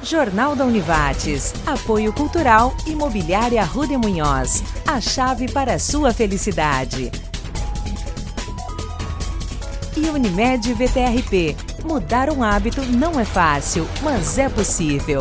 Jornal da Univates. Apoio Cultural Imobiliária Rude Munhoz. A chave para a sua felicidade. E Unimed VTRP. Mudar um hábito não é fácil, mas é possível.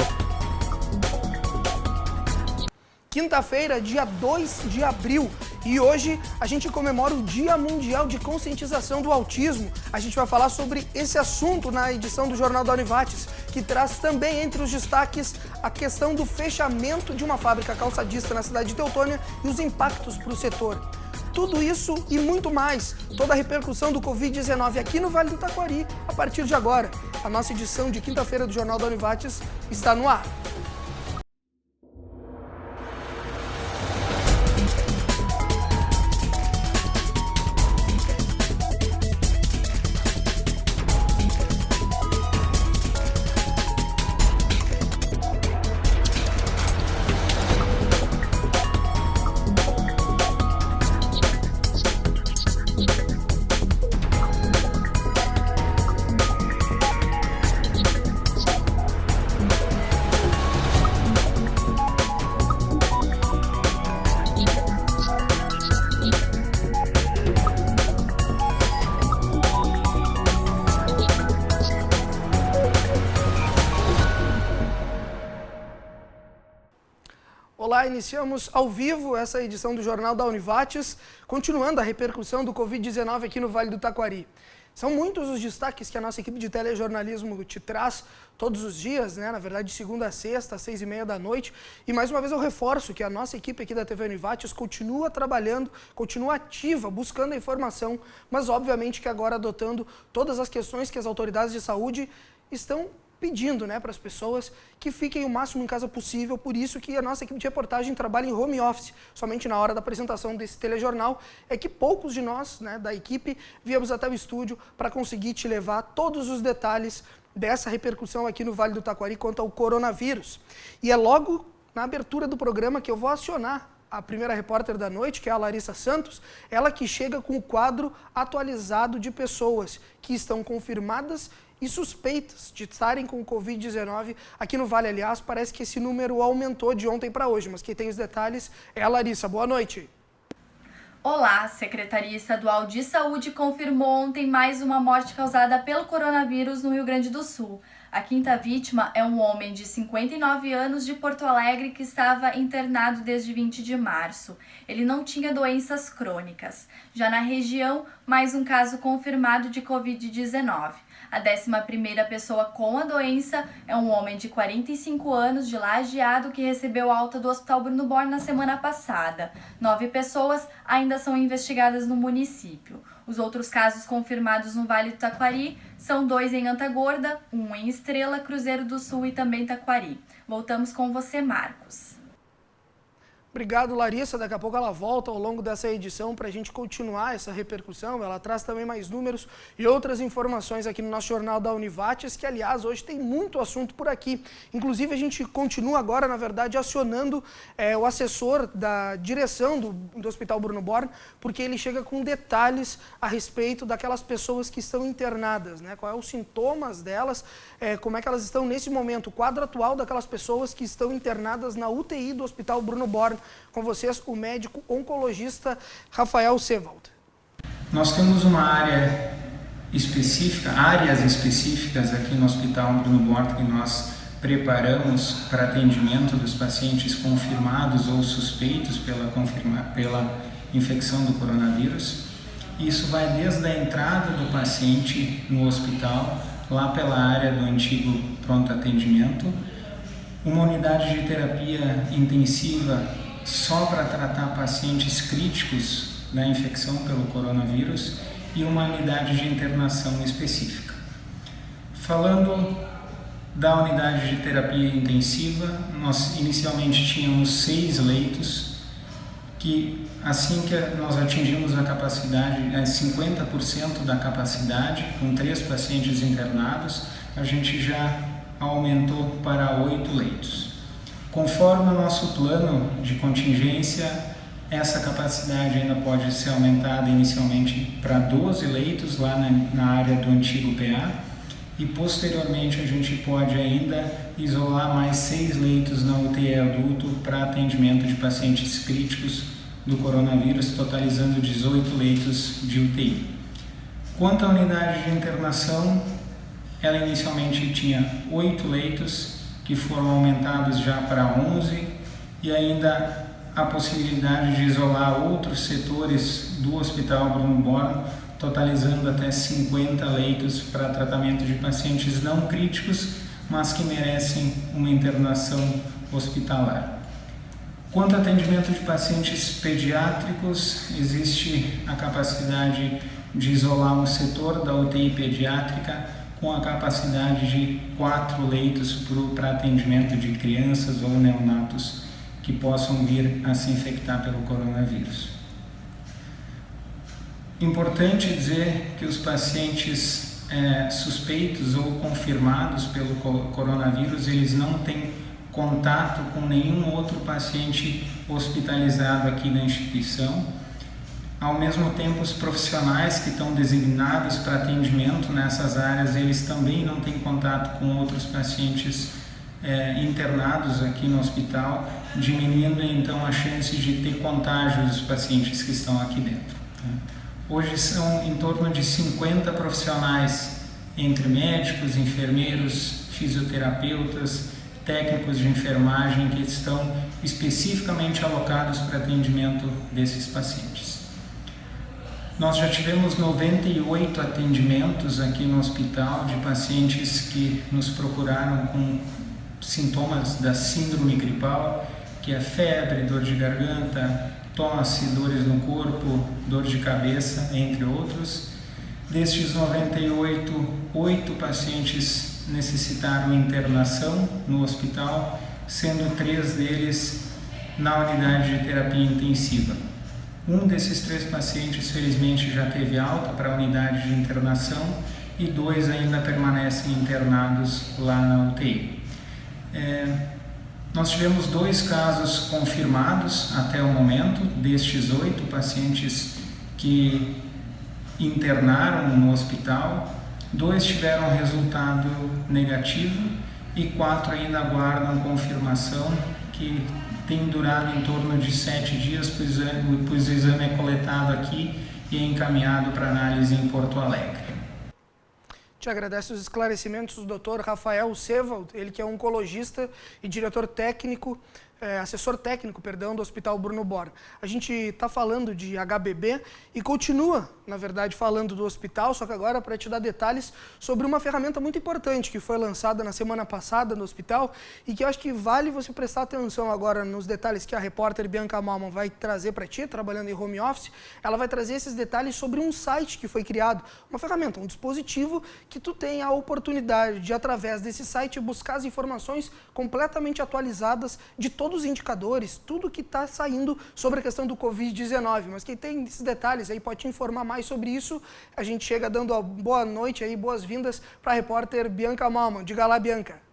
Quinta-feira, dia 2 de abril, e hoje a gente comemora o Dia Mundial de Conscientização do Autismo. A gente vai falar sobre esse assunto na edição do Jornal da Univates, que traz também entre os destaques a questão do fechamento de uma fábrica calçadista na cidade de Teutônia e os impactos para o setor. Tudo isso e muito mais, toda a repercussão do Covid-19 aqui no Vale do Taquari, a partir de agora. A nossa edição de quinta-feira do Jornal da Univates está no ar. Olá, iniciamos ao vivo essa edição do Jornal da Univates, continuando a repercussão do Covid-19 aqui no Vale do Taquari. São muitos os destaques que a nossa equipe de telejornalismo te traz todos os dias, né? Na verdade, de segunda a sexta, às 6h30 da noite. E mais uma vez eu reforço que a nossa equipe aqui da TV Univates continua trabalhando, continua ativa, buscando a informação, mas obviamente que agora adotando todas as questões que as autoridades de saúde estão pedindo, né, para as pessoas que fiquem o máximo em casa possível. Por isso que a nossa equipe de reportagem trabalha em home office. Somente na hora da apresentação desse telejornal é que poucos de nós, né, da equipe, viemos até o estúdio para conseguir te levar todos os detalhes dessa repercussão aqui no Vale do Taquari quanto ao coronavírus. E é logo na abertura do programa que eu vou acionar a primeira repórter da noite, que é a Larissa Santos, ela que chega com o quadro atualizado de pessoas que estão confirmadas e suspeitas de estarem com o Covid-19 aqui no Vale. Aliás, parece que esse número aumentou de ontem para hoje, mas quem tem os detalhes é a Larissa. Boa noite. Olá, a Secretaria Estadual de Saúde confirmou ontem mais uma morte causada pelo coronavírus no Rio Grande do Sul. A quinta vítima é um homem de 59 anos de Porto Alegre que estava internado desde 20 de março. Ele não tinha doenças crônicas. Já na região, mais um caso confirmado de Covid-19. A 11ª pessoa com a doença é um homem de 45 anos de Lajeado que recebeu alta do Hospital Bruno Born na semana passada. 9 pessoas ainda são investigadas no município. Os outros casos confirmados no Vale do Taquari são 2 em Antagorda, 1 em Estrela, Cruzeiro do Sul e também Taquari. Voltamos com você, Marcos. Obrigado, Larissa. Daqui a pouco ela volta ao longo dessa edição para a gente continuar essa repercussão. Ela traz também mais números e outras informações aqui no nosso Jornal da Univates, que, aliás, hoje tem muito assunto por aqui. Inclusive, a gente continua agora, na verdade, acionando o assessor da direção do Hospital Bruno Born, porque ele chega com detalhes a respeito daquelas pessoas que estão internadas, né? Quais os sintomas delas, como é que elas estão nesse momento, o quadro atual daquelas pessoas que estão internadas na UTI do Hospital Bruno Born. Com vocês, o médico oncologista Rafael Sewald. Nós temos uma área específica, áreas específicas aqui no Hospital Bruno Born que nós preparamos para atendimento dos pacientes confirmados ou suspeitos pela infecção do coronavírus. Isso vai desde a entrada do paciente no hospital, lá pela área do antigo pronto atendimento, uma unidade de terapia intensiva só para tratar pacientes críticos da infecção pelo coronavírus e uma unidade de internação específica. Falando da unidade de terapia intensiva, nós inicialmente tínhamos 6 leitos, que assim que nós atingimos a capacidade, 50% da capacidade, com 3 pacientes internados, a gente já aumentou para 8 leitos. Conforme o nosso plano de contingência, essa capacidade ainda pode ser aumentada inicialmente para 12 leitos lá na área do antigo PA e posteriormente a gente pode ainda isolar mais 6 leitos na UTI adulto para atendimento de pacientes críticos do coronavírus, totalizando 18 leitos de UTI. Quanto à unidade de internação, ela inicialmente tinha 8 leitos, que foram aumentados já para 11, e ainda a possibilidade de isolar outros setores do Hospital Bruno Born, totalizando até 50 leitos para tratamento de pacientes não críticos, mas que merecem uma internação hospitalar. Quanto ao atendimento de pacientes pediátricos, existe a capacidade de isolar um setor da UTI pediátrica com a capacidade de 4 leitos para atendimento de crianças ou neonatos que possam vir a se infectar pelo coronavírus. Importante dizer que os pacientes suspeitos ou confirmados pelo coronavírus, eles não têm contato com nenhum outro paciente hospitalizado aqui na instituição. Ao mesmo tempo, os profissionais que estão designados para atendimento nessas áreas, eles também não têm contato com outros pacientes internados aqui no hospital, diminuindo então a chance de ter contágio dos pacientes que estão aqui dentro. Hoje são em torno de 50 profissionais, entre médicos, enfermeiros, fisioterapeutas, técnicos de enfermagem que estão especificamente alocados para atendimento desses pacientes. Nós já tivemos 98 atendimentos aqui no hospital de pacientes que nos procuraram com sintomas da síndrome gripal, que é febre, dor de garganta, tosse, dores no corpo, dor de cabeça, entre outros. Destes 98, 8 pacientes necessitaram internação no hospital, sendo 3 deles na unidade de terapia intensiva. Um desses 3 pacientes, felizmente, já teve alta para a unidade de internação e 2 ainda permanecem internados lá na UTI. Nós tivemos 2 casos confirmados até o momento, destes 8 pacientes que internaram no hospital, 2 tiveram resultado negativo e 4 ainda aguardam confirmação, que tem durado em torno de 7 dias, pois o exame é coletado aqui e é encaminhado para análise em Porto Alegre. Te agradeço os esclarecimentos do Dr. Rafael Sevald, ele que é oncologista e diretor técnico, assessor técnico, do Hospital Bruno Born. A gente está falando de HBB e continua, na verdade, falando do hospital, só que agora para te dar detalhes sobre uma ferramenta muito importante que foi lançada na semana passada no hospital e que eu acho que vale você prestar atenção agora nos detalhes que a repórter Bianca Malman vai trazer para ti, trabalhando em home office. Ela vai trazer esses detalhes sobre um site que foi criado, uma ferramenta, um dispositivo que tu tem a oportunidade de, através desse site, buscar as informações completamente atualizadas de todos os indicadores, tudo que está saindo sobre a questão do Covid-19. Mas quem tem esses detalhes aí pode te informar mais sobre isso. A gente chega dando a boa noite aí, boas-vindas para a repórter Bianca Malman. Diga lá, Bianca.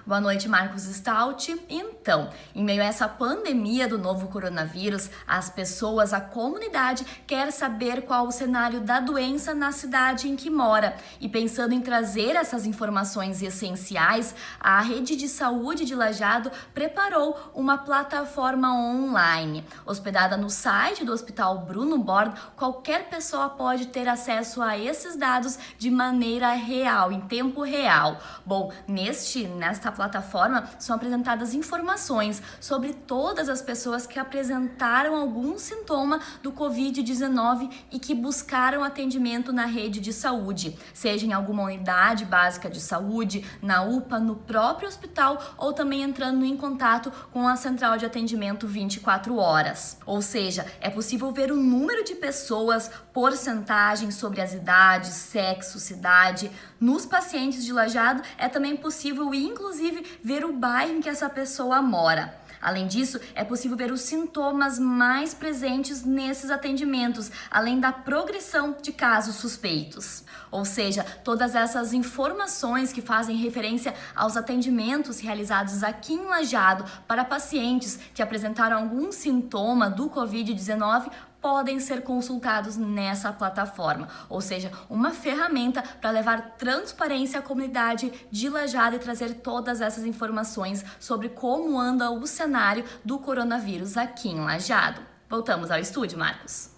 Boa noite, Marcos Stout. Então, em meio a essa pandemia do novo coronavírus, as pessoas, a comunidade quer saber qual o cenário da doença na cidade em que mora. E pensando em trazer essas informações essenciais, a Rede de Saúde de Lajeado preparou uma plataforma online. Hospedada no site do Hospital Bruno Born, qualquer pessoa pode ter acesso a esses dados de maneira real, em tempo real. Bom, nesta plataforma são apresentadas informações sobre todas as pessoas que apresentaram algum sintoma do Covid-19 e que buscaram atendimento na rede de saúde, seja em alguma unidade básica de saúde, na UPA, no próprio hospital ou também entrando em contato com a central de atendimento 24 horas. Ou seja, é possível ver o número de pessoas, porcentagem sobre as idades, sexo, cidade. Nos pacientes de Lajeado é também possível, inclusive, ver o bairro em que essa pessoa mora. Além disso, é possível ver os sintomas mais presentes nesses atendimentos, além da progressão de casos suspeitos. Ou seja, todas essas informações que fazem referência aos atendimentos realizados aqui em Lajeado para pacientes que apresentaram algum sintoma do Covid-19 podem ser consultados nessa plataforma, ou seja, uma ferramenta para levar transparência à comunidade de Lajeado e trazer todas essas informações sobre como anda o cenário do coronavírus aqui em Lajeado. Voltamos ao estúdio, Marcos.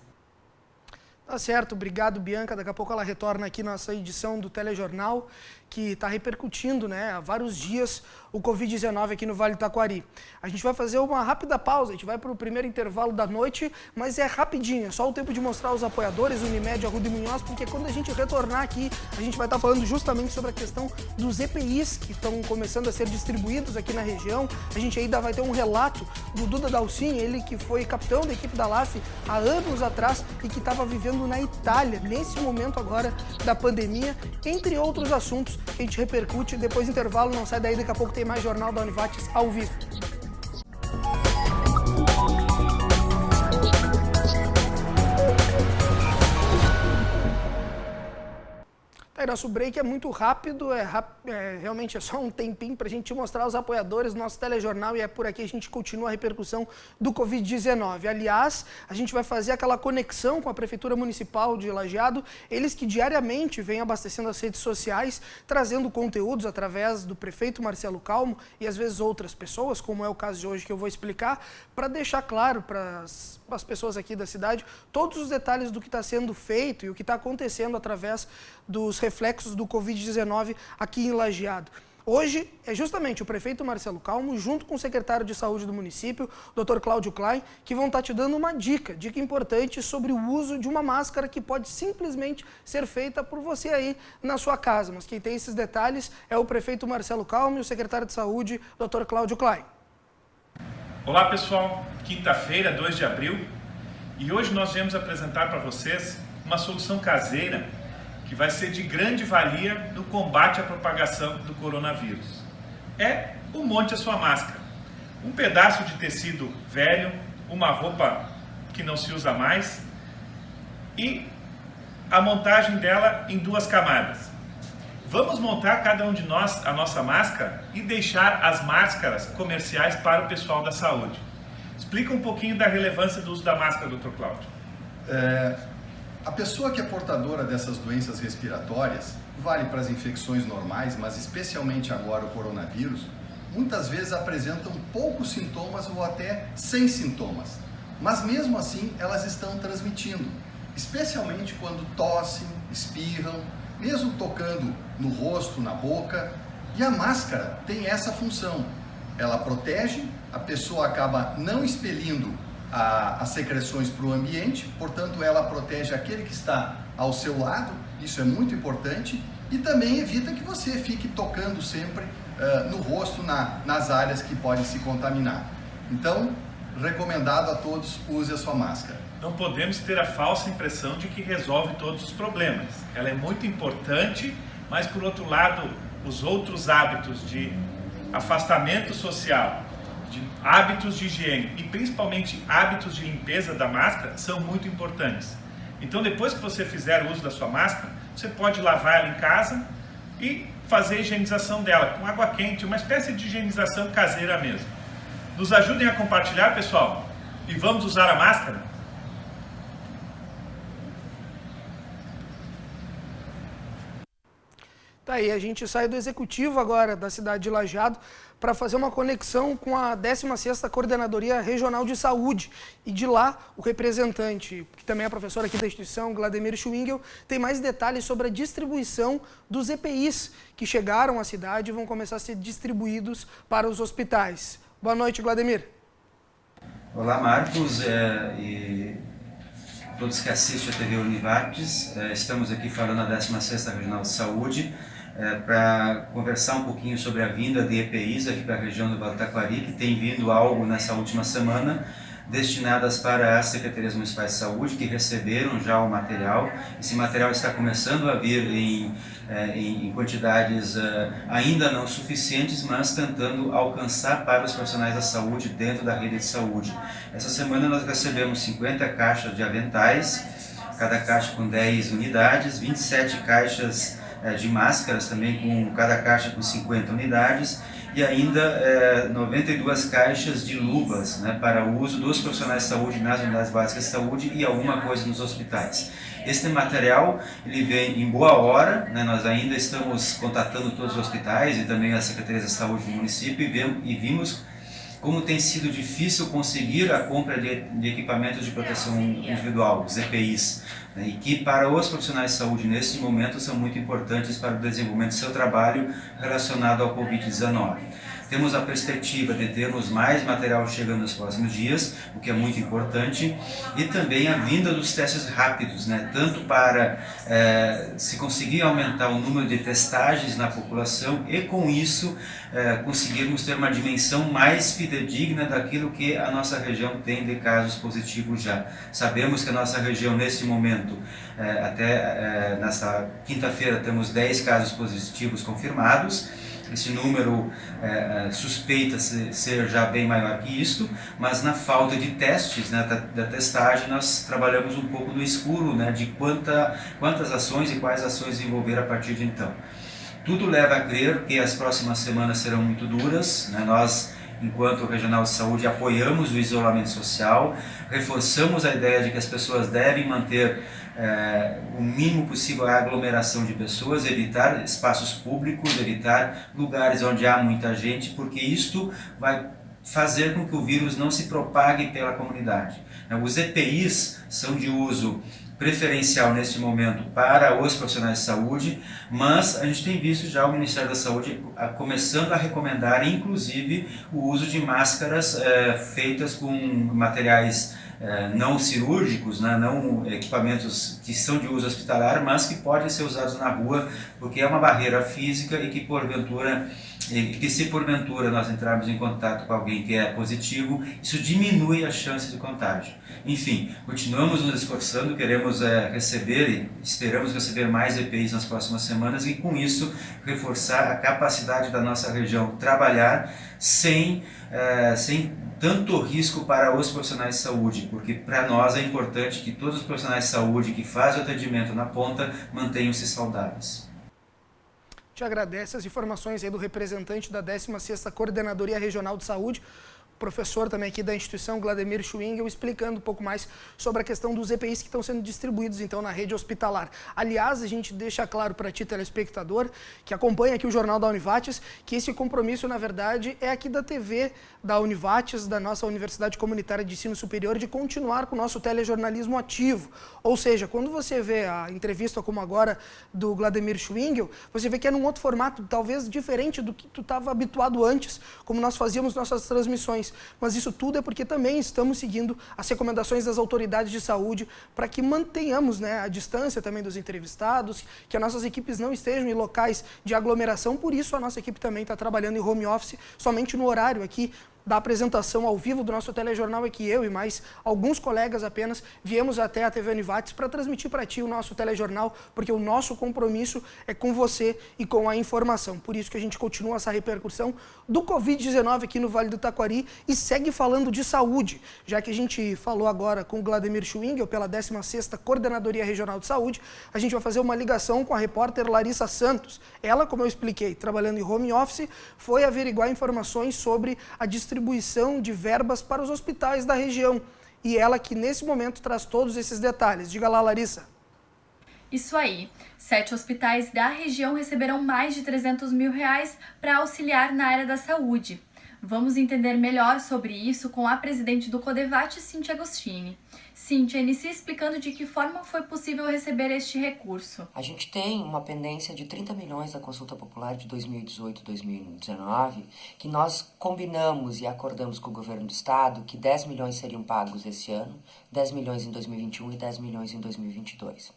Tá certo, obrigado, Bianca. Daqui a pouco ela retorna aqui na nossa edição do Telejornal, que está repercutindo, né, há vários dias o Covid-19 aqui no Vale do Taquari. A gente vai fazer uma rápida pausa, a gente vai para o primeiro intervalo da noite, mas é rapidinho, é só o tempo de mostrar os apoiadores, Unimed, Arruda e Munhoz, porque quando a gente retornar aqui, a gente vai estar falando justamente sobre a questão dos EPIs que estão começando a ser distribuídos aqui na região. A gente ainda vai ter um relato do Duda Dalcin, ele que foi capitão da equipe da LAF há anos atrás e que estava vivendo na Itália, nesse momento agora da pandemia, entre outros assuntos que a gente repercute. Depois do intervalo, não sai daí, daqui a pouco tem mais Jornal da Univates ao vivo. Tá, nosso break é muito rápido, realmente é só um tempinho para a gente mostrar os apoiadores do nosso telejornal e é por aqui a gente continua a repercussão do Covid-19. Aliás, a gente vai fazer aquela conexão com a Prefeitura Municipal de Lajeado, eles que diariamente vêm abastecendo as redes sociais, trazendo conteúdos através do prefeito Marcelo Calmo e às vezes outras pessoas, como é o caso de hoje que eu vou explicar, para deixar claro para as pessoas aqui da cidade todos os detalhes do que está sendo feito e o que está acontecendo através dos reflexos do Covid-19 aqui em Lajeado. Hoje é justamente o prefeito Marcelo Calmo, junto com o secretário de saúde do município, Dr. Cláudio Klein, que vão estar te dando uma dica importante sobre o uso de uma máscara que pode simplesmente ser feita por você aí na sua casa. Mas quem tem esses detalhes é o prefeito Marcelo Calmo e o secretário de saúde, Dr. Cláudio Klein. Olá pessoal, quinta-feira, 2 de abril, e hoje nós viemos apresentar para vocês uma solução caseira que vai ser de grande valia no combate à propagação do coronavírus. É o Monte a Sua Máscara. Um pedaço de tecido velho, uma roupa que não se usa mais e a montagem dela em 2 camadas. Vamos montar cada um de nós a nossa máscara e deixar as máscaras comerciais para o pessoal da saúde. Explica um pouquinho da relevância do uso da máscara, Dr. Cláudio. A pessoa que é portadora dessas doenças respiratórias, vale para as infecções normais, mas especialmente agora o coronavírus, muitas vezes apresentam poucos sintomas ou até sem sintomas. Mas mesmo assim elas estão transmitindo, especialmente quando tossem, espirram, mesmo tocando no rosto, na boca. E a máscara tem essa função. Ela protege, a pessoa acaba não expelindo as secreções para o ambiente, portanto ela protege aquele que está ao seu lado, isso é muito importante, e também evita que você fique tocando sempre no rosto, nas áreas que podem se contaminar. Então, recomendado a todos, use a sua máscara. Não podemos ter a falsa impressão de que resolve todos os problemas. Ela é muito importante, mas por outro lado, os outros hábitos de afastamento social, de hábitos de higiene e principalmente hábitos de limpeza da máscara são muito importantes. Então depois que você fizer o uso da sua máscara, você pode lavar ela em casa e fazer a higienização dela com água quente, uma espécie de higienização caseira mesmo. Nos ajudem a compartilhar, pessoal, e vamos usar a máscara? Tá aí, a gente sai do executivo agora da cidade de Lajeado para fazer uma conexão com a 16ª Coordenadoria Regional de Saúde. E de lá, o representante, que também é professor aqui da instituição, Vladimir Schwingel, tem mais detalhes sobre a distribuição dos EPIs que chegaram à cidade e vão começar a ser distribuídos para os hospitais. Boa noite, Vladimir. Olá, Marcos, e todos que assistem a TV Univates. Estamos aqui falando da 16ª Regional de Saúde, para conversar um pouquinho sobre a vinda de EPIs aqui para a região do Vale do Taquari, que tem vindo algo nessa última semana, destinadas para as Secretarias Municipais de Saúde, que receberam já o material. Esse material está começando a vir em quantidades ainda não suficientes, mas tentando alcançar para os profissionais da saúde dentro da rede de saúde. Essa semana nós recebemos 50 caixas de aventais, cada caixa com 10 unidades, 27 caixas de máscaras também, com cada caixa com 50 unidades, e ainda 92 caixas de luvas, né, para o uso dos profissionais de saúde nas unidades básicas de saúde e alguma coisa nos hospitais. Este material ele vem em boa hora, né, nós ainda estamos contatando todos os hospitais e também as secretarias de saúde do município e vimos como tem sido difícil conseguir a compra de equipamentos de proteção individual, os EPIs, né, e que para os profissionais de saúde nesse momento são muito importantes para o desenvolvimento do seu trabalho relacionado ao Covid-19. Temos a perspectiva de termos mais material chegando nos próximos dias, o que é muito importante, e também a vinda dos testes rápidos, né? Tanto para se conseguir aumentar o número de testagens na população e com isso conseguirmos ter uma dimensão mais fidedigna daquilo que a nossa região tem de casos positivos já. Sabemos que a nossa região nesse momento, nesta quinta-feira, temos 10 casos positivos confirmados. Esse número suspeita ser já bem maior que isto, mas na falta de testes, né, da testagem, nós trabalhamos um pouco no escuro, né, de quantas ações e quais ações desenvolver a partir de então. Tudo leva a crer que as próximas semanas serão muito duras, né, nós, enquanto Regional de Saúde, apoiamos o isolamento social, reforçamos a ideia de que as pessoas devem manter o mínimo possível a aglomeração de pessoas, evitar espaços públicos, evitar lugares onde há muita gente, porque isto vai fazer com que o vírus não se propague pela comunidade. Os EPIs são de uso preferencial neste momento para os profissionais de saúde, mas a gente tem visto já o Ministério da Saúde começando a recomendar, inclusive, o uso de máscaras feitas com materiais não cirúrgicos, né, não equipamentos que são de uso hospitalar, mas que podem ser usados na rua, porque é uma barreira física e que se porventura nós entrarmos em contato com alguém que é positivo, isso diminui a chance de contágio. Enfim, continuamos nos esforçando, queremos receber e esperamos receber mais EPIs nas próximas semanas e com isso reforçar a capacidade da nossa região trabalhar sem tanto risco para os profissionais de saúde, porque para nós é importante que todos os profissionais de saúde que fazem o atendimento na ponta mantenham-se saudáveis. Te agradece as informações aí do representante da 16ª Coordenadoria Regional de Saúde, professor também aqui da instituição, Glademir Schwingel, explicando um pouco mais sobre a questão dos EPIs que estão sendo distribuídos então na rede hospitalar. Aliás, a gente deixa claro para ti, telespectador, que acompanha aqui o Jornal da Univates, que esse compromisso, na verdade, é aqui da TV da Univates, da nossa Universidade Comunitária de Ensino Superior, de continuar com o nosso telejornalismo ativo. Ou seja, quando você vê a entrevista como agora do Glademir Schwingel, você vê que é num outro formato, talvez diferente do que tu estava habituado antes, como nós fazíamos nossas transmissões. Mas isso tudo é porque também estamos seguindo as recomendações das autoridades de saúde para que mantenhamos, né, a distância também dos entrevistados, que as nossas equipes não estejam em locais de aglomeração. Por isso a nossa equipe também está trabalhando em home office, somente no horário aqui da apresentação ao vivo do nosso telejornal, é que eu e mais alguns colegas apenas viemos até a TV Univates para transmitir para ti o nosso telejornal, porque o nosso compromisso é com você e com a informação. Por isso que a gente continua essa repercussão do Covid-19 aqui no Vale do Taquari e segue falando de saúde, já que a gente falou agora com o Glademir Schwingel pela 16ª Coordenadoria Regional de Saúde, a gente vai fazer uma ligação com a repórter Larissa Santos. Ela, como eu expliquei, trabalhando em home office, foi averiguar informações sobre a distribuição de verbas para os hospitais da região. E ela que nesse momento traz todos esses detalhes. Diga lá, Larissa. Isso aí. 7 hospitais da região receberão mais de R$300 mil para auxiliar na área da saúde. Vamos entender melhor sobre isso com a presidente do Codevate, Cíntia Agostini. Cíntia, inicia explicando de que forma foi possível receber este recurso. A gente tem uma pendência de 30 milhões da consulta popular de 2018-2019, que nós combinamos e acordamos com o governo do estado que 10 milhões seriam pagos esse ano, 10 milhões em 2021 e 10 milhões em 2022.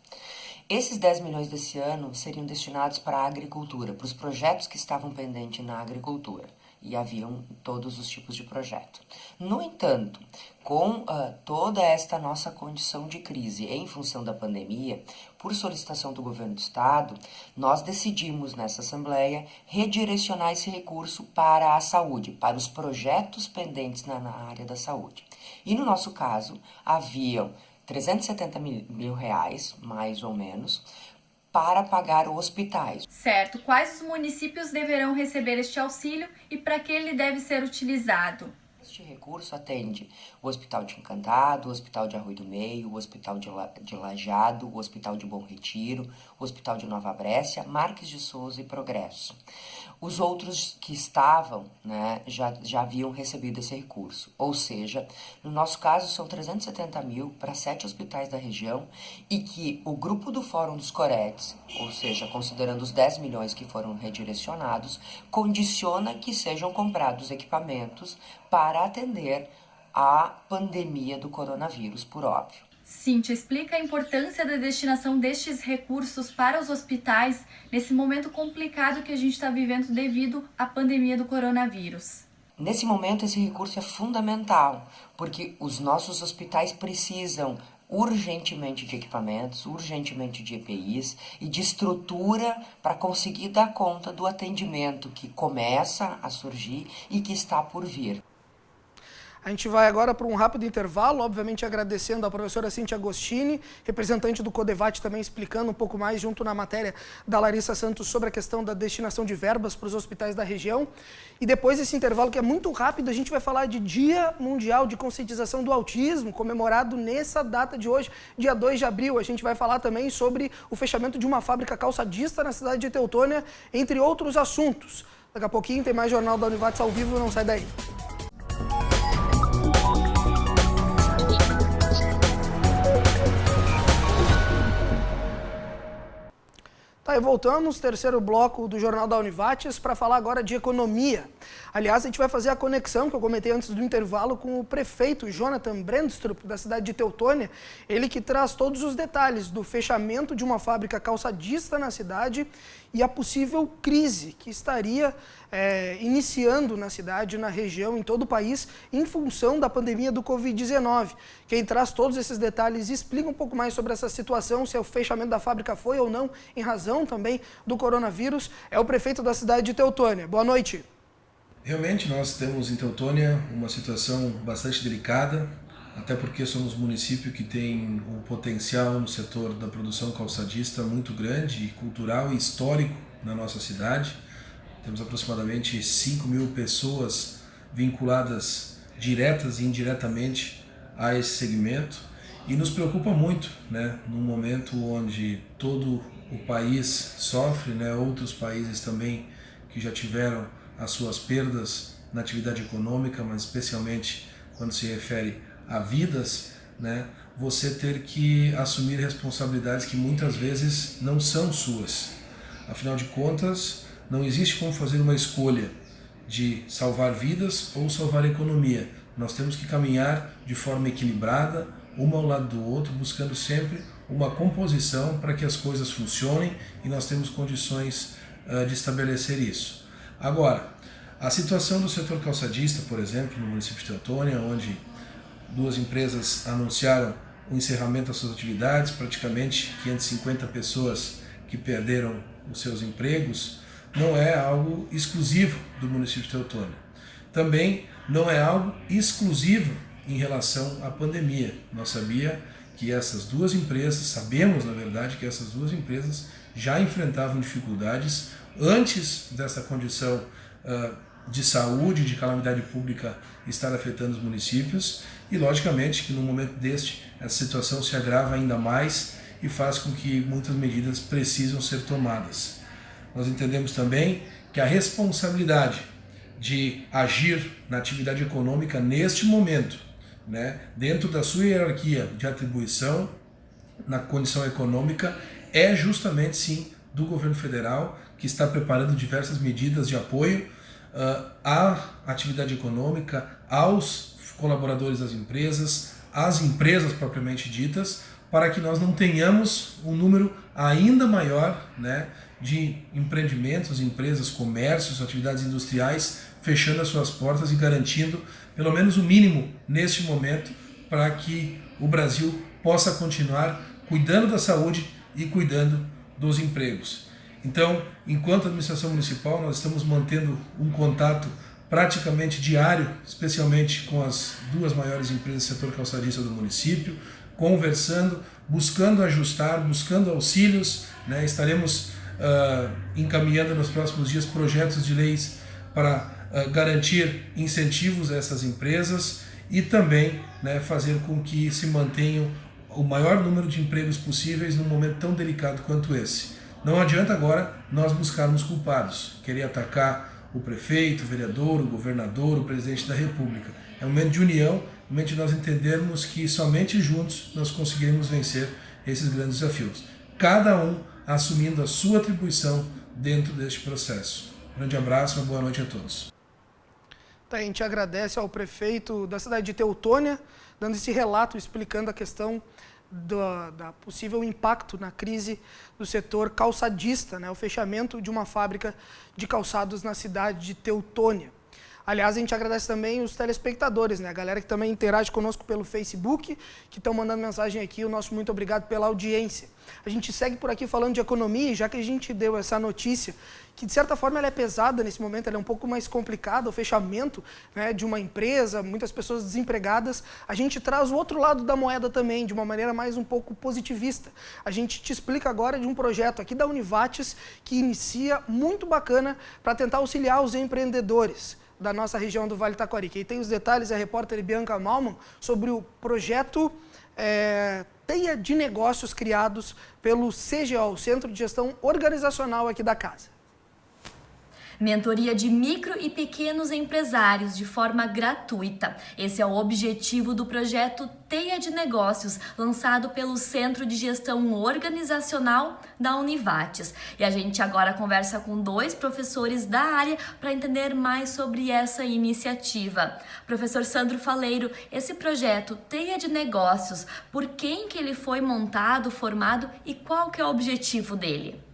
Esses 10 milhões desse ano seriam destinados para a agricultura, para os projetos que estavam pendentes na agricultura. E haviam todos os tipos de projeto. No entanto, com toda esta nossa condição de crise em função da pandemia, por solicitação do governo do estado, nós decidimos nessa assembleia redirecionar esse recurso para a saúde, para os projetos pendentes na área da saúde. E no nosso caso, haviam R$370 mil, mais ou menos, para pagar hospitais. Certo. Quais os municípios deverão receber este auxílio e para que ele deve ser utilizado? Este recurso atende o Hospital de Encantado, o Hospital de Arroio do Meio, o Hospital de Lajeado, o Hospital de Bom Retiro, o Hospital de Nova Brécia, Marques de Souza e Progresso. Os outros que estavam, né, já haviam recebido esse recurso. Ou seja, no nosso caso são 370 mil para 7 hospitais da região e que o grupo do Fórum dos Coretes, ou seja, considerando os 10 milhões que foram redirecionados, condiciona que sejam comprados equipamentos para atender a pandemia do coronavírus, por óbvio. Cíntia, explica a importância da destinação destes recursos para os hospitais nesse momento complicado que a gente está vivendo devido à pandemia do coronavírus. Nesse momento, esse recurso é fundamental, porque os nossos hospitais precisam urgentemente de equipamentos, urgentemente de EPIs e de estrutura para conseguir dar conta do atendimento que começa a surgir e que está por vir. A gente vai agora para um rápido intervalo, obviamente agradecendo a professora Cíntia Agostini, representante do Codevat, também explicando um pouco mais junto na matéria da Larissa Santos sobre a questão da destinação de verbas para os hospitais da região. E depois desse intervalo, que é muito rápido, a gente vai falar de Dia Mundial de Conscientização do Autismo, comemorado nessa data de hoje, dia 2 de abril. A gente vai falar também sobre o fechamento de uma fábrica calçadista na cidade de Teutônia, entre outros assuntos. Daqui a pouquinho tem mais Jornal da Univates ao vivo, não sai daí. Tá, e voltamos, terceiro bloco do Jornal da Univates, para falar agora de economia. Aliás, a gente vai fazer a conexão, que eu comentei antes do intervalo, com o prefeito Jonathan Brandstrup, da cidade de Teutônia. Ele que traz todos os detalhes do fechamento de uma fábrica calçadista na cidade e a possível crise que estaria iniciando na cidade, na região, em todo o país, em função da pandemia do Covid-19. Quem traz todos esses detalhes e explica um pouco mais sobre essa situação, se o fechamento da fábrica foi ou não em razão também do coronavírus, é o prefeito da cidade de Teutônia. Boa noite. Realmente nós temos em Teutônia uma situação bastante delicada, até porque somos um município que tem um potencial no setor da produção calçadista muito grande, cultural e histórico na nossa cidade. Temos aproximadamente 5 mil pessoas vinculadas diretas e indiretamente a esse segmento e nos preocupa muito, né, num momento onde todo o país sofre, né, outros países também que já tiveram as suas perdas na atividade econômica, mas especialmente quando se refere a vidas, né, você ter que assumir responsabilidades que muitas vezes não são suas. Afinal de contas, não existe como fazer uma escolha de salvar vidas ou salvar a economia. Nós temos que caminhar de forma equilibrada, um ao lado do outro, buscando sempre uma composição para que as coisas funcionem e nós temos condições de estabelecer isso. Agora, a situação do setor calçadista, por exemplo, no município de Teutônia, onde 2 empresas anunciaram o encerramento das suas atividades, praticamente 550 pessoas que perderam os seus empregos, não é algo exclusivo do município de Teutônia. Também não é algo exclusivo em relação à pandemia. Nós sabemos que essas 2 empresas já enfrentavam dificuldades antes dessa condição de saúde, de calamidade pública estar afetando os municípios e, logicamente, que no momento deste, essa situação se agrava ainda mais e faz com que muitas medidas precisam ser tomadas. Nós entendemos também que a responsabilidade de agir na atividade econômica neste momento, né, dentro da sua hierarquia de atribuição na condição econômica, é justamente, sim, do governo federal, que está preparando diversas medidas de apoio à atividade econômica, aos colaboradores das empresas, às empresas propriamente ditas, para que nós não tenhamos um número ainda maior, né, de empreendimentos, empresas, comércios, atividades industriais fechando as suas portas e garantindo pelo menos o mínimo neste momento para que o Brasil possa continuar cuidando da saúde e cuidando dos empregos. Então, enquanto administração municipal, nós estamos mantendo um contato praticamente diário, especialmente com as 2 maiores empresas do setor calçadista do município, conversando, buscando ajustar, buscando auxílios, né? Estaremos encaminhando nos próximos dias projetos de leis para garantir incentivos a essas empresas e também, né, fazer com que se mantenham o maior número de empregos possíveis num momento tão delicado quanto esse. Não adianta agora nós buscarmos culpados, querer atacar o prefeito, o vereador, o governador, o presidente da República. É um momento de união, um momento de nós entendermos que somente juntos nós conseguiremos vencer esses grandes desafios. Cada um assumindo a sua atribuição dentro deste processo. Um grande abraço, uma boa noite a todos. A gente agradece ao prefeito da cidade de Teutônia, dando esse relato, explicando a questão da possível impacto na crise do setor calçadista, né? O fechamento de uma fábrica de calçados na cidade de Teutônia. Aliás, a gente agradece também os telespectadores, né? A galera que também interage conosco pelo Facebook, que estão mandando mensagem aqui, o nosso muito obrigado pela audiência. A gente segue por aqui falando de economia, e já que a gente deu essa notícia, que de certa forma ela é pesada nesse momento, ela é um pouco mais complicada, o fechamento, né, de uma empresa, muitas pessoas desempregadas, a gente traz o outro lado da moeda também, de uma maneira mais um pouco positivista. A gente te explica agora de um projeto aqui da Univates, que inicia muito bacana para tentar auxiliar os empreendedores da nossa região do Vale do Taquari. Quem tem os detalhes é a repórter Bianca Malman sobre o projeto Teia de Negócios criados pelo CGO, o Centro de Gestão Organizacional aqui da casa. Mentoria de micro e pequenos empresários de forma gratuita. Esse é o objetivo do projeto Teia de Negócios, lançado pelo Centro de Gestão Organizacional da Univates. E a gente agora conversa com 2 professores da área para entender mais sobre essa iniciativa. Professor Sandro Faleiro, esse projeto Teia de Negócios, por quem que ele foi montado, formado e qual que é o objetivo dele?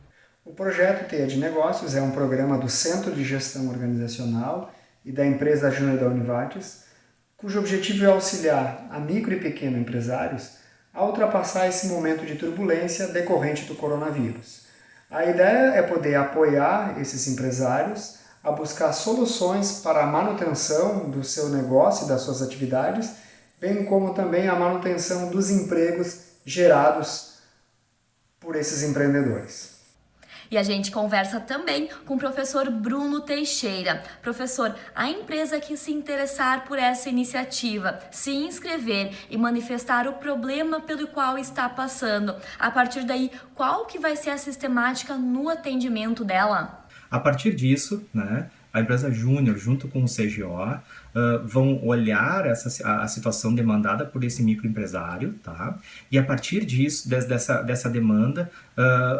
O projeto Teia de Negócios é um programa do Centro de Gestão Organizacional e da empresa Júnior da Univates, cujo objetivo é auxiliar a micro e pequeno empresários a ultrapassar esse momento de turbulência decorrente do coronavírus. A ideia é poder apoiar esses empresários a buscar soluções para a manutenção do seu negócio e das suas atividades, bem como também a manutenção dos empregos gerados por esses empreendedores. E a gente conversa também com o professor Bruno Teixeira. Professor, a empresa que se interessar por essa iniciativa, se inscrever e manifestar o problema pelo qual está passando, a partir daí, qual que vai ser a sistemática no atendimento dela? A partir disso, né, a empresa Júnior, junto com o CGO, vão olhar a situação demandada por esse microempresário, tá? E a partir disso, dessa demanda,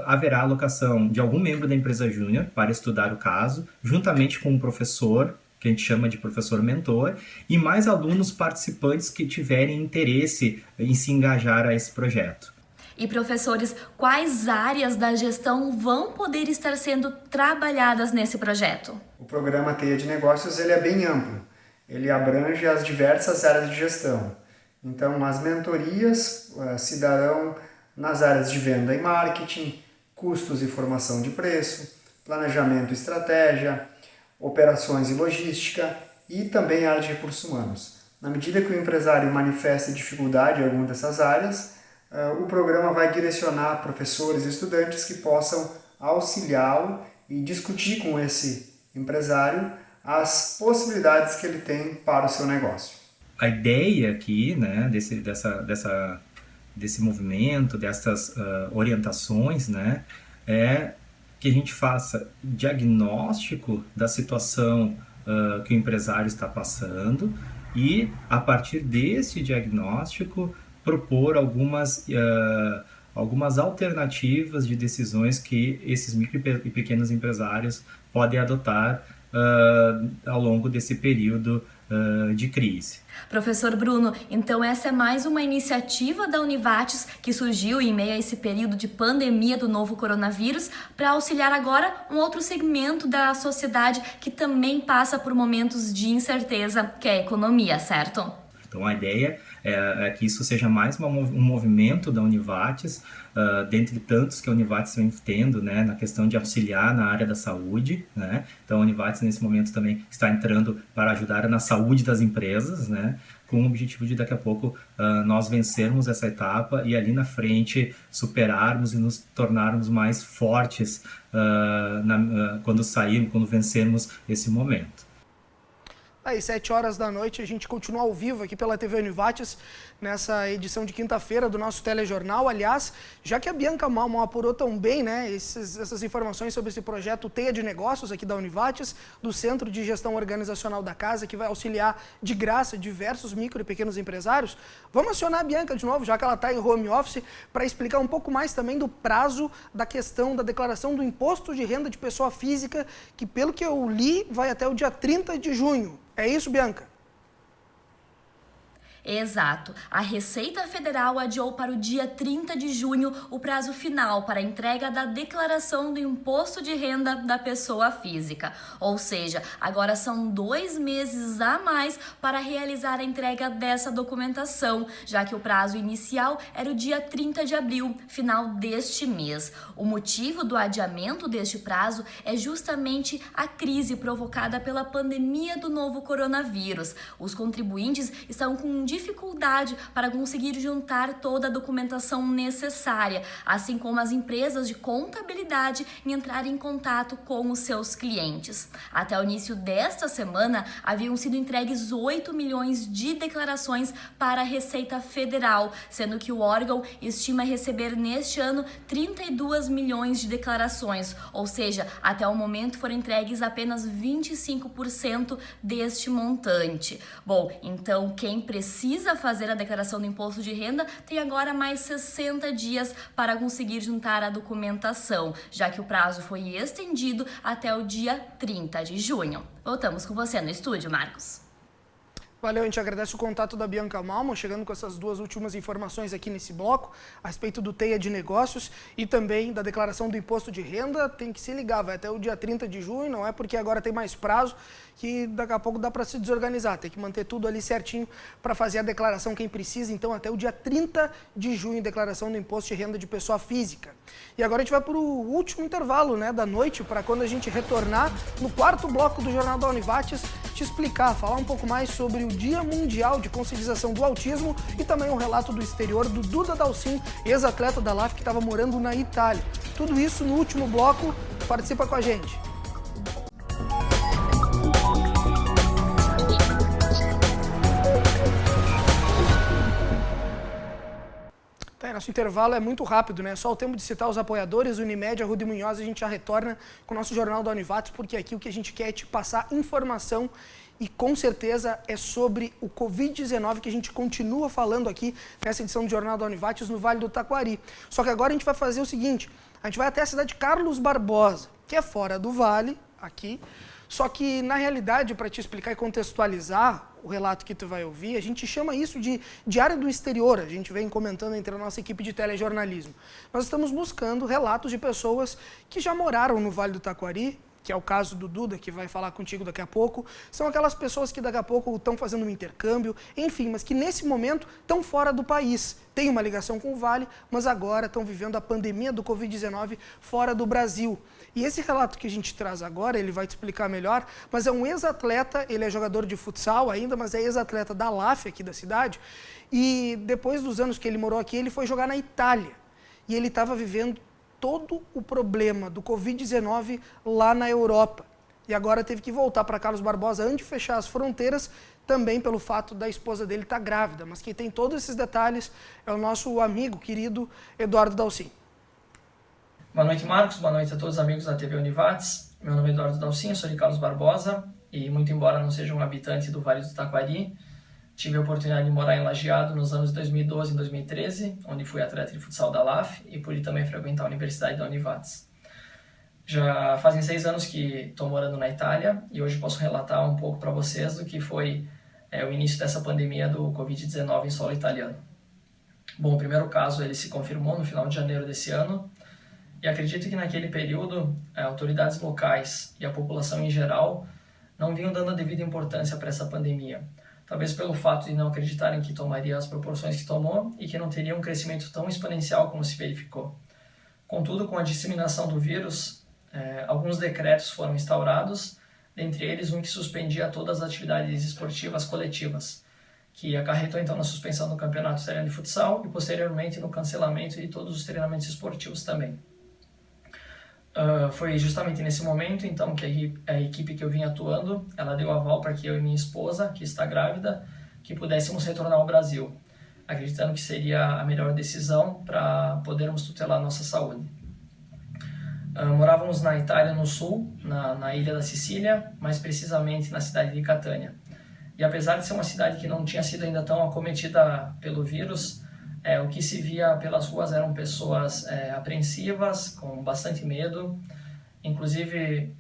haverá alocação de algum membro da empresa Júnior para estudar o caso, juntamente com um professor, que a gente chama de professor mentor, e mais alunos participantes que tiverem interesse em se engajar a esse projeto. E professores, quais áreas da gestão vão poder estar sendo trabalhadas nesse projeto? O programa Teia de Negócios ele é bem amplo. Ele abrange as diversas áreas de gestão. Então, as mentorias se darão nas áreas de venda e marketing, custos e formação de preço, planejamento e estratégia, operações e logística e também área de recursos humanos. Na medida que o empresário manifesta dificuldade em alguma dessas áreas, o programa vai direcionar professores e estudantes que possam auxiliá-lo e discutir com esse empresário as possibilidades que ele tem para o seu negócio. A ideia aqui, né, desse movimento, dessas orientações, né, é que a gente faça diagnóstico da situação que o empresário está passando e, a partir desse diagnóstico, propor algumas alternativas de decisões que esses micro e pequenos empresários podem adotar ao longo desse período de crise. Professor Bruno, então essa é mais uma iniciativa da Univates que surgiu em meio a esse período de pandemia do novo coronavírus para auxiliar agora um outro segmento da sociedade que também passa por momentos de incerteza, que é a economia, certo? Então, a ideia é que isso seja mais um movimento da Univates, dentre tantos que a Univates vem tendo, né, na questão de auxiliar na área da saúde, né? Então, a Univates, nesse momento, também está entrando para ajudar na saúde das empresas, né? Com o objetivo de, daqui a pouco, nós vencermos essa etapa e, ali na frente, superarmos e nos tornarmos mais fortes quando vencermos esse momento. Aí, 7 horas da noite, a gente continua ao vivo aqui pela TV Univates, nessa edição de quinta-feira do nosso telejornal. Aliás, já que a Bianca Malman apurou tão bem, né, essas informações sobre esse projeto Teia de Negócios aqui da Univates, do Centro de Gestão Organizacional da Casa, que vai auxiliar de graça diversos micro e pequenos empresários, vamos acionar a Bianca de novo, já que ela está em home office, para explicar um pouco mais também do prazo da questão da declaração do imposto de renda de pessoa física, que, pelo que eu li, vai até o dia 30 de junho. É isso, Bianca? Exato. A Receita Federal adiou para o dia 30 de junho o prazo final para a entrega da declaração do imposto de renda da pessoa física. Ou seja, agora são 2 meses a mais para realizar a entrega dessa documentação, já que o prazo inicial era o dia 30 de abril, final deste mês. O motivo do adiamento deste prazo é justamente a crise provocada pela pandemia do novo coronavírus. Os contribuintes estão com dificuldade para conseguir juntar toda a documentação necessária, assim como as empresas de contabilidade em entrar em contato com os seus clientes. Até o início desta semana, haviam sido entregues 8 milhões de declarações para a Receita Federal, sendo que o órgão estima receber neste ano 32 milhões de declarações, ou seja, até o momento foram entregues apenas 25% deste montante. Bom, então quem precisa fazer a declaração do imposto de renda tem agora mais 60 dias para conseguir juntar a documentação, já que o prazo foi estendido até o dia 30 de junho. Voltamos com você no estúdio, Marcos. Valeu, a gente agradece o contato da Bianca Malman, chegando com essas 2 últimas informações aqui nesse bloco, a respeito do Teia de Negócios e também da declaração do imposto de renda. Tem que se ligar, vai até o dia 30 de junho, não é porque agora tem mais prazo que daqui a pouco dá para se desorganizar, tem que manter tudo ali certinho para fazer a declaração quem precisa. Então, até o dia 30 de junho, declaração do imposto de renda de pessoa física. E agora a gente vai para o último intervalo, né, da noite, para quando a gente retornar no 4º bloco do Jornal da Univates, te explicar, falar um pouco mais sobre o Dia Mundial de Conscientização do Autismo e também um relato do exterior do Duda Dalcin, ex-atleta da LAF que estava morando na Itália. Tudo isso no último bloco. Participa com a gente. Nosso intervalo é muito rápido, né? Só o tempo de citar os apoiadores, Unimed, Arruda e Munhoz, a gente já retorna com o nosso Jornal da Univates, porque aqui o que a gente quer é te passar informação e com certeza é sobre o Covid-19 que a gente continua falando aqui nessa edição do Jornal da Univates no Vale do Taquari. Só que agora a gente vai fazer o seguinte, a gente vai até a cidade de Carlos Barbosa, que é fora do Vale, aqui, só que na realidade, para te explicar e contextualizar o relato que tu vai ouvir, a gente chama isso de Diário do Exterior, a gente vem comentando entre a nossa equipe de telejornalismo. Nós estamos buscando relatos de pessoas que já moraram no Vale do Taquari, que é o caso do Duda, que vai falar contigo daqui a pouco. São aquelas pessoas que daqui a pouco estão fazendo um intercâmbio, enfim, mas que nesse momento estão fora do país. Tem uma ligação com o Vale, mas agora estão vivendo a pandemia do Covid-19 fora do Brasil. E esse relato que a gente traz agora, ele vai te explicar melhor, mas é um ex-atleta, ele é jogador de futsal ainda, mas é ex-atleta da LAF aqui da cidade, e depois dos anos que ele morou aqui, ele foi jogar na Itália. E ele estava vivendo todo o problema do Covid-19 lá na Europa. E agora teve que voltar para Carlos Barbosa antes de fechar as fronteiras, também pelo fato da esposa dele estar grávida. Mas quem tem todos esses detalhes é o nosso amigo, querido Eduardo Dalcin. Boa noite, Marcos. Boa noite a todos os amigos da TV Univates. Meu nome é Eduardo Dalcin, eu sou de Carlos Barbosa e, muito embora não seja um habitante do Vale do Taquari, tive a oportunidade de morar em Lajeado nos anos 2012 e 2013, onde fui atleta de futsal da LAF e pude também frequentar a Universidade da Univates. Já fazem 6 anos que estou morando na Itália e hoje posso relatar um pouco para vocês do que foi o início dessa pandemia do Covid-19 em solo italiano. Bom, o primeiro caso ele se confirmou no final de janeiro desse ano e acredito que naquele período autoridades locais e a população em geral não vinham dando a devida importância para essa pandemia. talvez pelo fato de não acreditarem que tomaria as proporções que tomou e que não teria um crescimento tão exponencial como se verificou. Contudo, com a disseminação do vírus, alguns decretos foram instaurados, dentre eles um que suspendia todas as atividades esportivas coletivas, que acarretou então na suspensão do Campeonato Australiano de Futsal e posteriormente no cancelamento de todos os treinamentos esportivos também. Foi justamente nesse momento então que a equipe que eu vim atuando, ela deu aval para que eu e minha esposa, que está grávida, que pudéssemos retornar ao Brasil, acreditando que seria a melhor decisão para podermos tutelar nossa saúde. Morávamos na Itália, no sul, na ilha da Sicília, mais precisamente na cidade de Catânia. E apesar de ser uma cidade que não tinha sido ainda tão acometida pelo vírus, o que se via pelas ruas eram pessoas apreensivas, com bastante medo. Inclusive,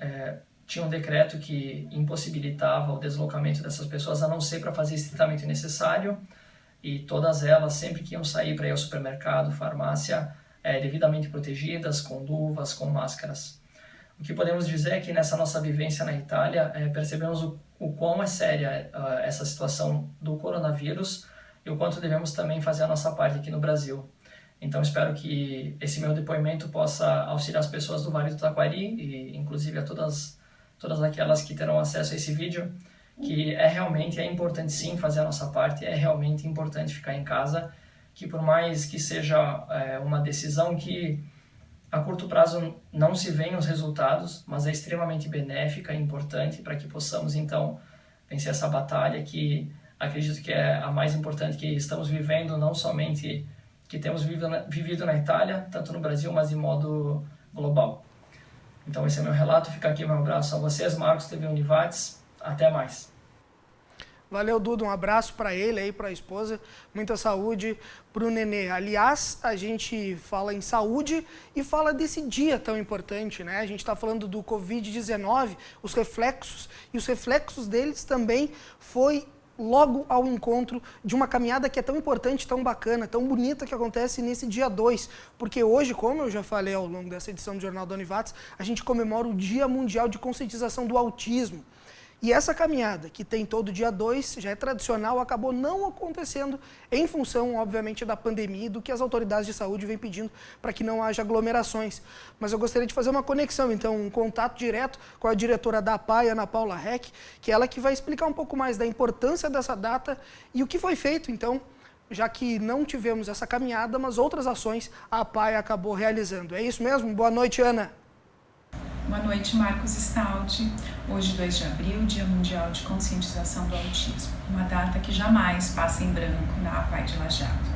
tinha um decreto que impossibilitava o deslocamento dessas pessoas, a não ser para fazer estritamente necessário, e todas elas, sempre que iam sair para ir ao supermercado, farmácia, devidamente protegidas, com luvas, com máscaras. O que podemos dizer é que nessa nossa vivência na Itália, percebemos o quão é séria essa situação do coronavírus e o quanto devemos também fazer a nossa parte aqui no Brasil. Então espero que esse meu depoimento possa auxiliar as pessoas do Vale do Taquari e inclusive a todas aquelas que terão acesso a esse vídeo, que realmente importante sim fazer a nossa parte, é realmente importante ficar em casa, que por mais que seja uma decisão que a curto prazo não se veem os resultados, mas é extremamente benéfica e importante para que possamos então vencer essa batalha que acredito que é a mais importante que estamos vivendo, não somente que temos vivido na Itália, tanto no Brasil, mas de modo global. Então esse é meu relato, fica aqui meu abraço a vocês, Marcos, TV Univates, até mais. Valeu, Duda, um abraço para ele aí, para a esposa, muita saúde para o nenê. Aliás, a gente fala em saúde e fala desse dia tão importante, né? A gente está falando do Covid-19, os reflexos, e os reflexos deles também foi logo ao encontro de uma caminhada que é tão importante, tão bacana, tão bonita, que acontece nesse dia 2, porque hoje, como eu já falei ao longo dessa edição do Jornal da Univates, a gente comemora o Dia Mundial de Conscientização do Autismo. E essa caminhada, que tem todo dia 2, já é tradicional, acabou não acontecendo em função, obviamente, da pandemia e do que as autoridades de saúde vêm pedindo para que não haja aglomerações. Mas eu gostaria de fazer uma conexão, então, um contato direto com a diretora da APAI, Ana Paula Reck, que é ela que vai explicar um pouco mais da importância dessa data e o que foi feito, então, já que não tivemos essa caminhada, mas outras ações a APAI acabou realizando. É isso mesmo? Boa noite, Ana. Boa noite, Marcos Stalti. Hoje, 2 de abril, Dia Mundial de Conscientização do Autismo. Uma data que jamais passa em branco na APAI de Lajeado.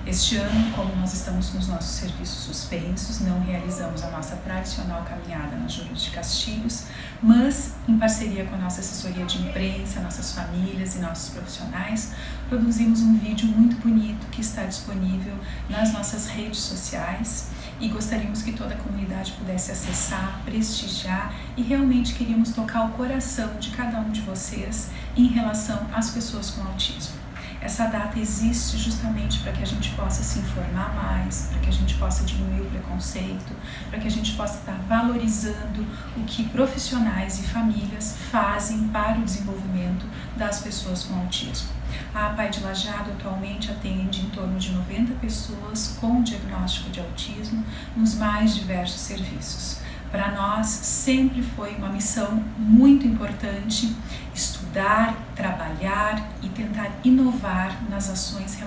Este ano, como nós estamos com os nossos serviços suspensos, não realizamos a nossa tradicional caminhada na Júlio de Castilhos, mas, em parceria com a nossa assessoria de imprensa, nossas famílias e nossos profissionais, produzimos um vídeo muito bonito que está disponível nas nossas redes sociais e gostaríamos que toda a comunidade pudesse acessar, prestigiar e realmente queríamos tocar o coração de cada um de vocês em relação às pessoas com autismo. Essa data existe justamente para que a gente possa se informar mais, para que a gente possa diminuir o preconceito, para que a gente possa estar valorizando o que profissionais e famílias fazem para o desenvolvimento das pessoas com autismo. A APAI de Lajeado atualmente atende em torno de 90 pessoas com diagnóstico de autismo nos mais diversos serviços. Para nós sempre foi uma missão muito importante estudar, trabalhar e tentar inovar nas ações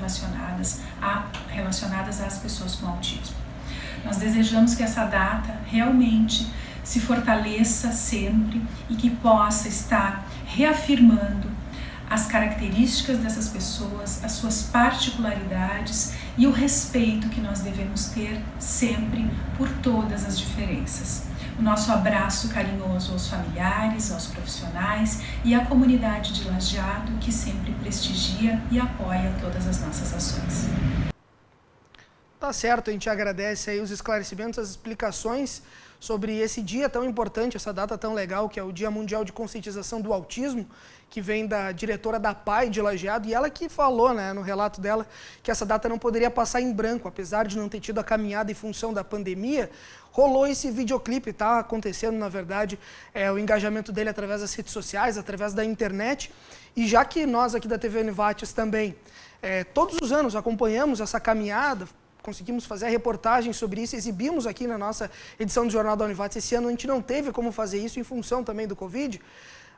relacionadas às pessoas com autismo. Nós desejamos que essa data realmente se fortaleça sempre e que possa estar reafirmando as características dessas pessoas, as suas particularidades e o respeito que nós devemos ter sempre por todas as diferenças. O nosso abraço carinhoso aos familiares, aos profissionais e à comunidade de Lajeado, que sempre prestigia e apoia todas as nossas ações. Tá certo, a gente agradece aí os esclarecimentos, as explicações sobre esse dia tão importante, essa data tão legal, que é o Dia Mundial de Conscientização do Autismo, que vem da diretora da APAE de Lajeado, e ela que falou, né, no relato dela, que essa data não poderia passar em branco, apesar de não ter tido a caminhada em função da pandemia. Rolou esse videoclipe, está acontecendo, na verdade, o engajamento dele através das redes sociais, através da internet, e já que nós aqui da TV Univates também, todos os anos acompanhamos essa caminhada, conseguimos fazer a reportagem sobre isso, exibimos aqui na nossa edição do Jornal da Univates. Esse ano a gente não teve como fazer isso em função também do Covid.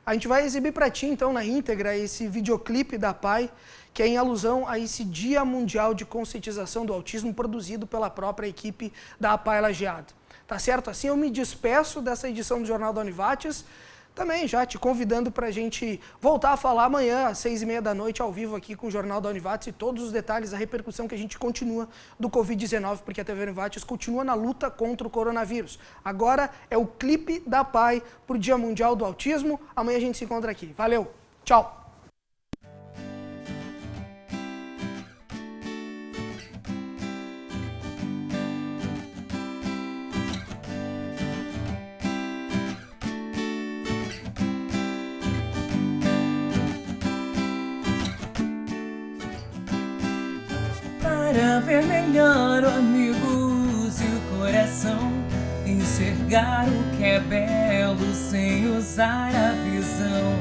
A gente vai exibir para ti, então, na íntegra, esse videoclipe da APAE, que é em alusão a esse Dia Mundial de Conscientização do Autismo, produzido pela própria equipe da APAE Lajeado. Tá certo? Assim eu me despeço dessa edição do Jornal da Univates, também já te convidando para a gente voltar a falar amanhã, às 6h30 da noite, ao vivo aqui com o Jornal da Univates e todos os detalhes, a repercussão que a gente continua do Covid-19, porque a TV Univates continua na luta contra o coronavírus. Agora é o clipe da APAE para o Dia Mundial do Autismo. Amanhã a gente se encontra aqui. Valeu, tchau! Para ver melhor, amigos, e o coração, enxergar o que é belo sem usar a visão.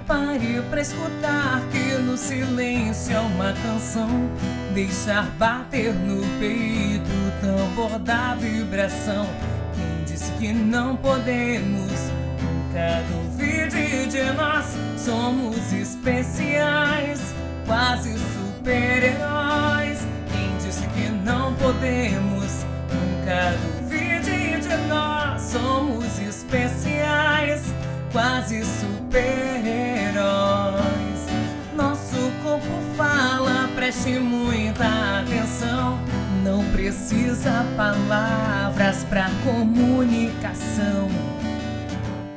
Pare pra escutar que no silêncio é uma canção, deixar bater no peito o tambor da vibração. Quem disse que não podemos? Nunca duvide de nós, somos especiais, quase super-heróis. Quem disse que não podemos? Nunca duvide de nós, somos especiais, quase super-heróis. Nosso corpo fala, preste muita atenção. Não precisa palavras pra comunicação.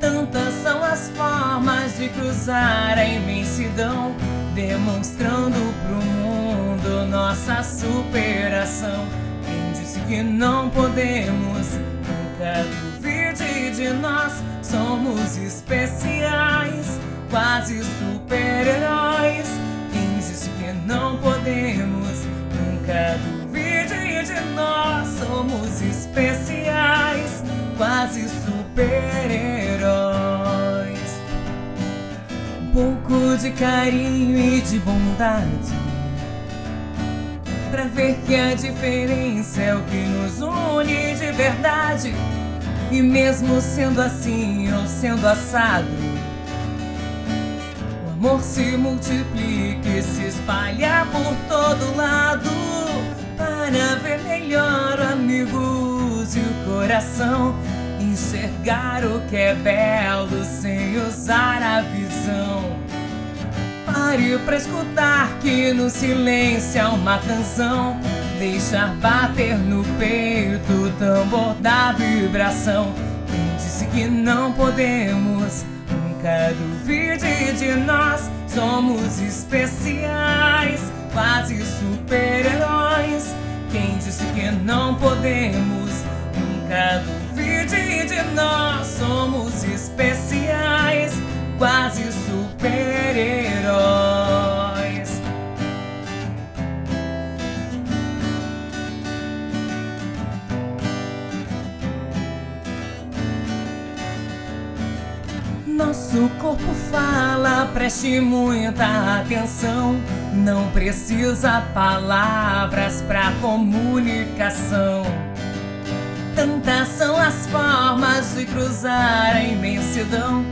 Tantas são as formas de cruzar a imensidão, demonstrando pro mundo nossa superação. Quem disse que não podemos? Nunca duvide de nós, somos especiais, quase super-heróis. Quem disse que não podemos? Nunca duvide de nós, somos especiais, quase super-heróis. Um pouco de carinho e de bondade, pra ver que a diferença é o que nos une de verdade. E mesmo sendo assim ou sendo assado, o amor se multiplica e se espalha por todo lado. Para ver melhor, amigos, e o coração, enxergar o que é belo sem usar a visão. Pare pra escutar que no silêncio é uma canção, deixar bater no peito o tambor da vibração. Quem disse que não podemos? Nunca duvide de nós, somos especiais, quase super-heróis. Quem disse que não podemos? Nunca duvide de nós, somos especiais, quase super-heróis. Nosso corpo fala, preste muita atenção. Não precisa palavras pra comunicação. Tantas são as formas de cruzar a imensidão,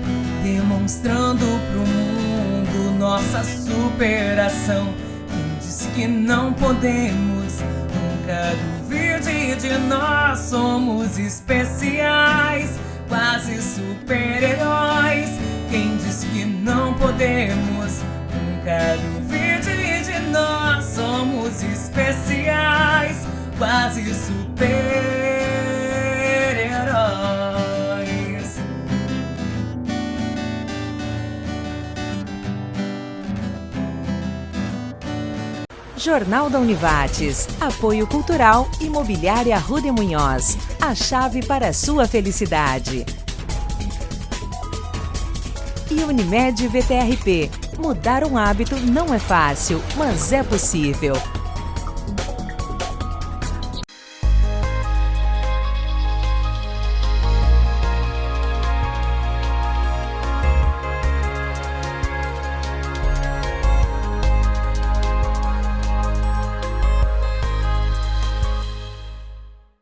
demonstrando pro mundo nossa superação. Quem disse que não podemos? Nunca duvide de nós, somos especiais, quase super-heróis. Quem disse que não podemos? Nunca duvide de nós, somos especiais, quase super-heróis. Jornal da Univates. Apoio Cultural Imobiliária Rude Munhoz. A chave para a sua felicidade. E Unimed VTRP. Mudar um hábito não é fácil, mas é possível.